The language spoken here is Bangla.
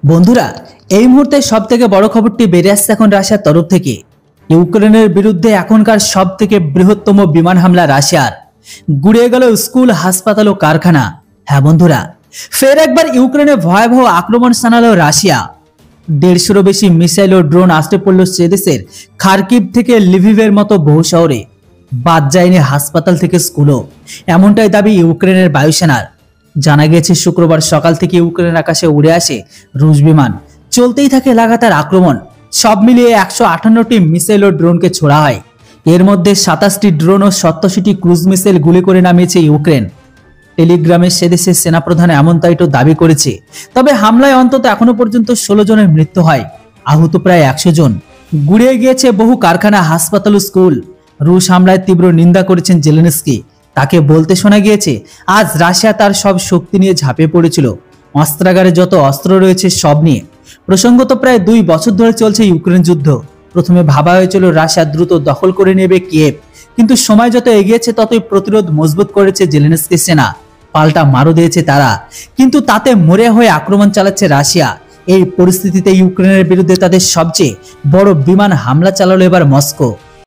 বন্ধুরা, এই মুহূর্তে সবথেকে বড় খবরটি বেরিয়ে আসছে এখন রাশিয়ার তরফ থেকে। ইউক্রেনের বিরুদ্ধে এখনকার সবথেকে বৃহত্তম বিমান হামলা রাশিয়ার। গুড়িয়ে গেল স্কুল, হাসপাতাল ও কারখানা। হ্যাঁ বন্ধুরা, ফের একবার ইউক্রেনে ভয়াবহ আক্রমণ শানালো রাশিয়া। 150-ও বেশি মিসাইল ও ড্রোন আসতে পড়ল সে দেশের খার্কিভ থেকে লিভিভের মতো বহু শহরে। বাদ যায়নি হাসপাতাল থেকে স্কুলও, এমনটাই দাবি ইউক্রেনের বায়ুসেনার। জানা গেছে শুক্রবার সকাল থেকে ইউক্রেন আকাশে উড়ে আসে রুশ বিমান। চলতেই থাকে লাগাতার আক্রমণ। সব মিলিয়ে 158টি মিসাইল ও ড্রোনকে ছোড়া হয়। এর মধ্যে 27টি ড্রোন ও 87টি ক্রুজ মিসাইল গুলি করে নামিয়েছে ইউক্রেন। টেলিগ্রামে সে দেশের সেনাপ্রধান এমনটাইতো দাবি করেছে। তবে হামলায় অন্তত এখনো পর্যন্ত 16 জনের মৃত্যু হয়, আহত প্রায় 100 জন। গুড়িয়ে গিয়েছে বহু কারখানা, হাসপাতাল ও স্কুল। রুশ হামলায় তীব্র নিন্দা করেছেন জেলেনস্কি। তাকে বলতে শোনা গিয়েছে, আজ রাশিয়া তার সব শক্তি নিয়ে ঝাঁপিয়ে পড়েছিল, অস্ত্রাগারে যত অস্ত্র রয়েছে সব নিয়ে। প্রসঙ্গত, প্রায় 2 বছর ধরে চলছে ইউক্রেন যুদ্ধ। প্রথমে ভাবা হয়েছিল রাশিয়া দ্রুত দখল করে নেবে কিয়েভ, কিন্তু সময় যত এগিয়েছে ততই প্রতিরোধ মজবুত করেছে জেলেনস্কি সেনা। পাল্টা মারও দিয়েছে তারা, কিন্তু তাতে মরে হয়ে আক্রমণ চালাচ্ছে রাশিয়া। এই পরিস্থিতিতে ইউক্রেনের বিরুদ্ধে তাদের সবচেয়ে বড় বিমান হামলা চালালো এবার মস্কো।